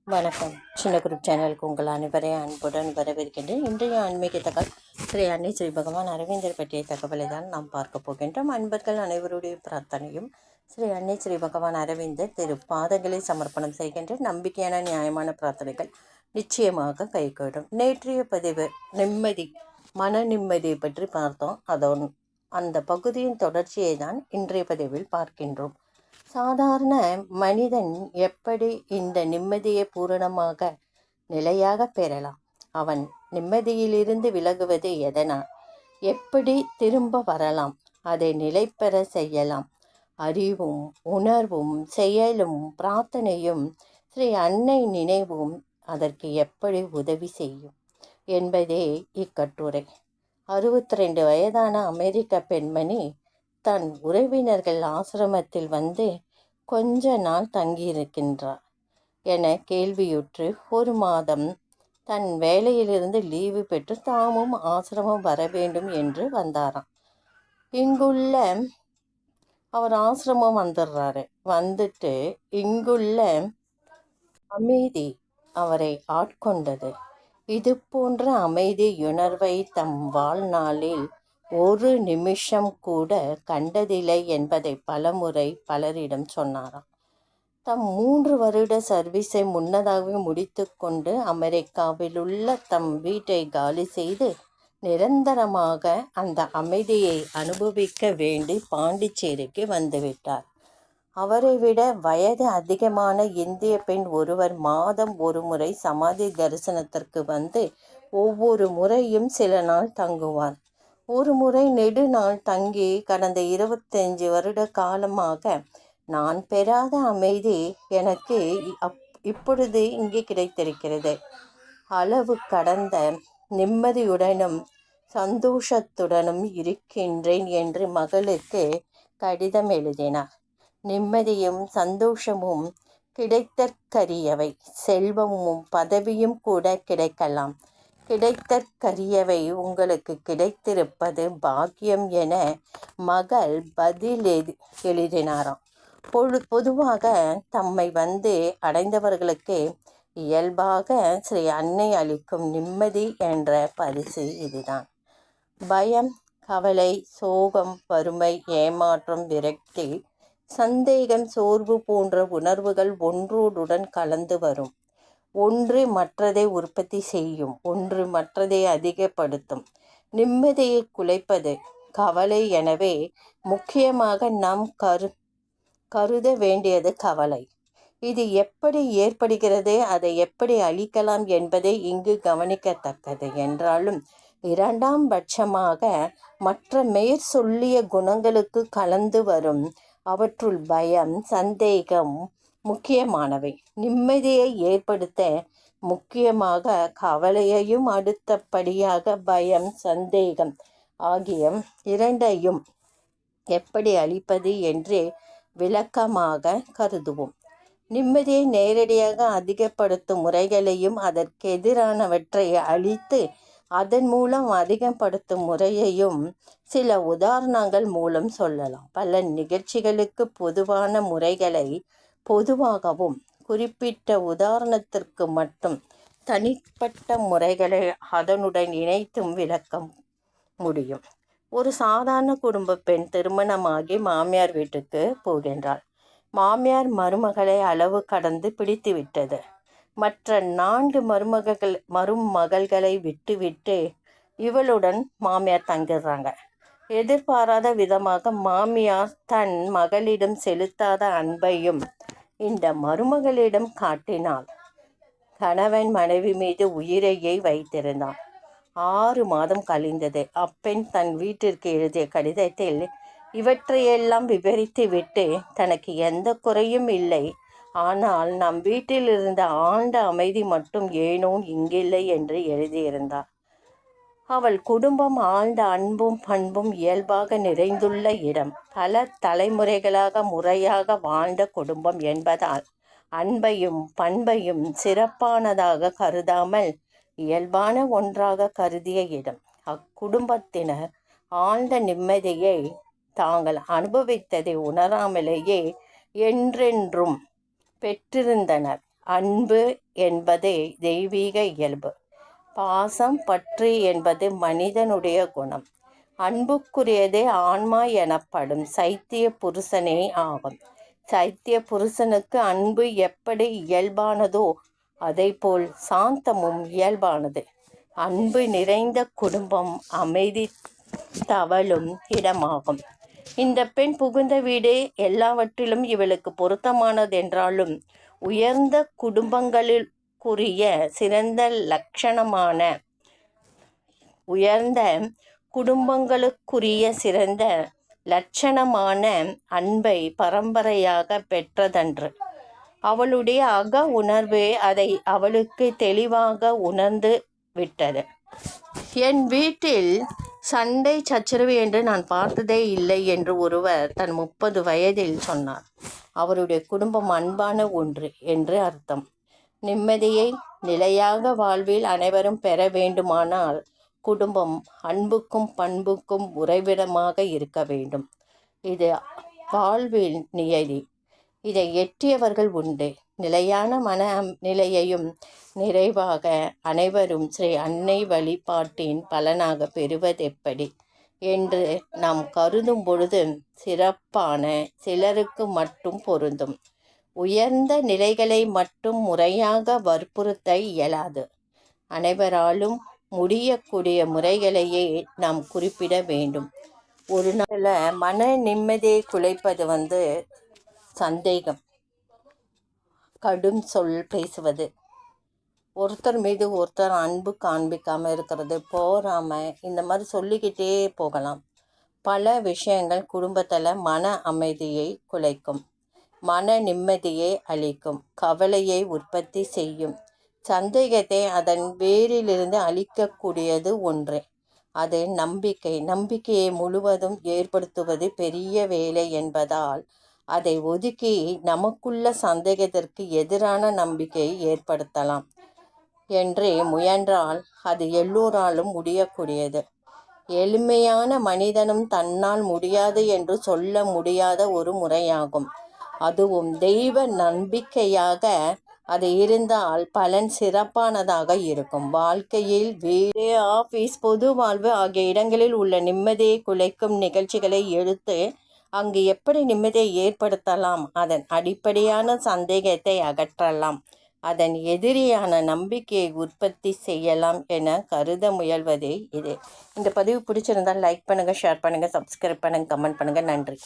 வணக்கம். சின்ன குரூப் சேனலுக்கு உங்கள் அனைவரையும் அன்புடன் வரவேற்கின்றேன். இன்றைய ஆன்மீக தகவல் ஸ்ரீ அன்னை ஸ்ரீ பகவான் அரவிந்தர் பற்றிய தகவலை தான் நாம் பார்க்க போகின்றோம். அன்பர்கள் அனைவருடைய பிரார்த்தனையும் ஸ்ரீ அன்னை ஸ்ரீ பகவான் அரவிந்தர் திரு பாதங்களை சமர்ப்பணம் செய்கின்ற நம்பிக்கையான நியாயமான பிரார்த்தனைகள் நிச்சயமாக கைகூடும். நேற்றைய பதிவு மன நிம்மதியை பற்றி பார்த்தோம். அந்த பகுதியின் தொடர்ச்சியை தான் இன்றைய பதிவில் பார்க்கின்றோம். சாதாரண மனிதன் எப்படி இந்த நிம்மதியை பூரணமாக நிலையாக பெறலாம்? அவன் நிம்மதியிலிருந்து விலகுவது எதனால்? எப்படி திரும்ப வரலாம்? அதை நிலை பெற செய்யலாம். அறிவும் உணர்வும் செயலும் பிரார்த்தனையும் ஸ்ரீ அன்னை நினைவும் அதற்கு எப்படி உதவி செய்யும் என்பதே இக்கட்டுரை. 62 வயதான அமெரிக்க பெண்மணி தன் உறவினர்கள் ஆசிரமத்தில் வந்து கொஞ்ச நாள் தங்கியிருக்கின்றார் என கேள்வியுற்று 1 மாதம் தன் வேலையிலிருந்து லீவு பெற்று தாமும் ஆசிரமம் வர வேண்டும் என்று வந்தாராம். இங்குள்ள அவர் ஆசிரமம் வந்துடுறாரு. வந்துட்டு இங்குள்ள அமைதி அவரை ஆட்கொண்டது. இது போன்ற அமைதியுணர்வை தம் வாழ்நாளில் ஒரு நிமிஷம் கூட கண்டதில்லை என்பதை பலமுறை பலரிடம் சொன்னாராம். தம் 3 வருட சர்வீஸை முன்னதாகவே முடித்து கொண்டு அமெரிக்காவில் உள்ள தம் வீட்டை காலி செய்து நிரந்தரமாக அந்த அமைதியை அனுபவிக்க வேண்டி பாண்டிச்சேரிக்கு வந்துவிட்டார். அவரை விட வயது அதிகமான இந்திய பெண் ஒருவர் மாதம் ஒரு முறை சமாதி தரிசனத்திற்கு வந்து ஒவ்வொரு முறையும் சில நாள் தங்குவார். ஒரு முறை நெடுநாள் தங்கி கடந்த 25 வருட காலமாக நான் பெறாத அமைதி எனக்கு இப்பொழுது இங்கே கிடைத்திருக்கிறது. அளவு கடந்த நிம்மதியுடனும் சந்தோஷத்துடனும் இருக்கின்றேன் என்று மகளுக்கு கடிதம் எழுதினார். நிம்மதியும் சந்தோஷமும் கிடைத்தற்கரியவை. செல்வமும் பதவியும் கூட கிடைக்கலாம். கிடைத்தற்கரியவை உங்களுக்கு கிடைத்திருப்பது பாக்கியம் என மகள் பதில் எழுதினாராம். பொதுவாக தம்மை வந்து அடைந்தவர்களுக்கு இயல்பாக ஸ்ரீ அன்னை அளிக்கும் நிம்மதி என்ற பரிசு இதுதான். பயம், கவலை, சோகம், வறுமை, ஏமாற்றம், விரக்தி, சந்தேகம், சோர்வு போன்ற உணர்வுகள் ஒன்றோடுடன் கலந்து வரும். ஒன்று மற்றதை உற்பத்தி செய்யும், ஒன்று மற்றதை அதிகப்படுத்தும். நிம்மதியை குலைப்பது கவலை. எனவே முக்கியமாக நாம் கருத வேண்டியது கவலை. இது எப்படி ஏற்படுகிறது, அதை எப்படி அழிக்கலாம் என்பதை இங்கு கவனிக்கத்தக்கது. என்றாலும் 2ஆம் பட்சமாக மற்ற மேற்சொல்லிய குணங்களுக்கு கலந்து வரும். அவற்றுள் பயம், சந்தேகம் முக்கியமானவை. நிம்மதியை ஏற்படுத்த முக்கியமாக கவலையையும் அடுத்தபடியாக பயம், சந்தேகம் ஆகிய 2ஐயும் எப்படி அளிப்பது என்று விளக்கமாக கருதுவோம். நிம்மதியை நேரடியாக அதிகப்படுத்தும் முறைகளையும் அதற்கெதிரானவற்றை அழித்து அதன் மூலம் அதிகப்படுத்தும் முறையையும் சில உதாரணங்கள் மூலம் சொல்லலாம். பல நிகழ்ச்சிகளுக்கு பொதுவான முறைகளை பொதுவாகவும் குறிப்பிட்ட உதாரணத்திற்கு மட்டும் தனிப்பட்ட முறைகளை அதனுடன் இணைத்தும் விளக்க முடியும். ஒரு சாதாரண குடும்ப பெண் திருமணமாகி மாமியார் வீட்டுக்கு போகின்றாள். மாமியார் மருமகளை அளவு கடந்து பிடித்துவிட்டது. மற்ற 4 மருமகள்களை விட்டுவிட்டு இவளுடன் மாமியார் தங்கிடுறாங்க. எதிர்பாராத விதமாக மாமியார் தன் மகளிடம் செலுத்தாத அன்பையும் இந்த மருமகளிடம் காட்டினாள். கணவன் மனைவி மீது உயிரையை வைத்திருந்தான். 6 மாதம் கழிந்தது. அப்பெண் தன் வீட்டிற்கு எழுதிய கடிதத்தில் இவற்றையெல்லாம் விவரித்து விட்டு தனக்கு எந்த குறையும் இல்லை, ஆனால் நம் வீட்டில் இருந்த ஆழ்ந்த அமைதி மட்டும் ஏனோ இங்கில்லை என்று எழுதியிருந்தார். அவள் குடும்பம் ஆழ்ந்த அன்பும் பண்பும் இயல்பாக நிறைந்துள்ள இடம். பல தலைமுறைகளாக முறையாக வாழ்ந்த குடும்பம் என்பதால் அன்பையும் பண்பையும் சிறப்பானதாக கருதாமல் இயல்பான ஒன்றாக கருதிய இடம். அக்குடும்பத்தினர் ஆழ்ந்த நிம்மதியை தாங்கள் அனுபவித்ததை உணராமலேயே என்றென்றும் பெற்றிருந்தனர். அன்பு என்பது தெய்வீக இயல்பு. பாசம் பற்று என்பது மனிதனுடைய குணம். அன்புக்குரியது ஆன்மா எனப்படும் சைத்திய புருஷனே ஆகும். சைத்திய புருஷனுக்கு அன்பு எப்படி இயல்பானதோ அதைப்போல் சாந்தமும் இயல்பானது. அன்பு நிறைந்த குடும்பம் அமைதி தவழும் இடமாகும். இந்த பெண் புகுந்த வீடு எல்லாவற்றிலும் இவளுக்கு பொருத்தமானதென்றாலும் உயர்ந்த குடும்பங்களுக்குரிய சிறந்த லட்சணமான அன்பை பரம்பரையாக பெற்றதன்று. அவளுடைய அக உணர்வு அதை அவளுக்கு தெளிவாக உணர்ந்து விட்டது. என் வீட்டில் சண்டை சச்சரவு என்று நான் பார்த்ததே இல்லை என்று ஒருவர் தன் 30 வயதில் சொன்னார். அவருடைய குடும்பம் அன்பான ஒன்று என்று அர்த்தம். நிம்மதியை நிலையாக வாழ்வில் அனைவரும் பெற வேண்டுமானால் குடும்பம் அன்புக்கும் பண்புக்கும் உறைவிடமாக இருக்க வேண்டும். இது வாழ்வில் நியதி. இதை எட்டியவர்கள் உண்டு. நிலையான மன நிலையையும் நிறைவாக அனைவரும் ஸ்ரீ அன்னை வழிபாட்டின் பலனாக பெறுவதெப்படி என்று நாம் கருதும் பொழுது சிறப்பான சிலருக்கு மட்டும் பொருந்தும். உயர்ந்த நிலைகளை மட்டும் முறையாக வற்புறுத்த இயலாது. அனைவராலும் முடியக்கூடிய முறைகளையே நாம் குறிப்பிட வேண்டும். ஒரு நாளில் மன நிம்மதியை குலைப்பது சந்தேகம், கடும் சொல் பேசுவது, ஒருத்தர் மீது ஒருத்தர் அன்பு காண்பிக்காமல் இருக்கிறது, போராமல், இந்த மாதிரி சொல்லிக்கிட்டே போகலாம். பல விஷயங்கள் குடும்பத்தில் மன அமைதியை குலைக்கும், மன நிம்மதியை அளிக்கும், கவலையை உற்பத்தி செய்யும். சந்தேகத்தை அதன் வேரிலிருந்து அழிக்கக்கூடியது ஒன்றே, அது நம்பிக்கை. நம்பிக்கையை முழுவதும் ஏற்படுத்துவது பெரிய வேலை என்பதால் அதை ஒதுக்கி நமக்குள்ள சந்தேகத்திற்கு எதிரான நம்பிக்கையை ஏற்படுத்தலாம் என்று முயன்றால் அது எல்லோராலும் முடியக்கூடியது. எளிமையான மனிதனும் தன்னால் முடியாது என்று சொல்ல முடியாத ஒரு முறையாகும். அதுவும் தெய்வ நம்பிக்கையாக அது இருந்தால் பலன் சிறப்பானதாக இருக்கும். வாழ்க்கையில் வீடு, ஆஃபீஸ், பொது வாழ்வு ஆகிய இடங்களில் உள்ள நிம்மதியை குலைக்கும் நிகழ்ச்சிகளை எடுத்து அங்கு எப்படி நிம்மதியை ஏற்படுத்தலாம், அதன் அடிப்படையான சந்தேகத்தை அகற்றலாம், அதன் எதிரியான நம்பிக்கையை உற்பத்தி செய்யலாம் என கருத முயல்வதே இது. இந்த பதிவு பிடிச்சிருந்தால் லைக் பண்ணுங்கள், ஷேர் பண்ணுங்கள், சப்ஸ்கிரைப் பண்ணுங்கள், கமெண்ட் பண்ணுங்கள். நன்றி.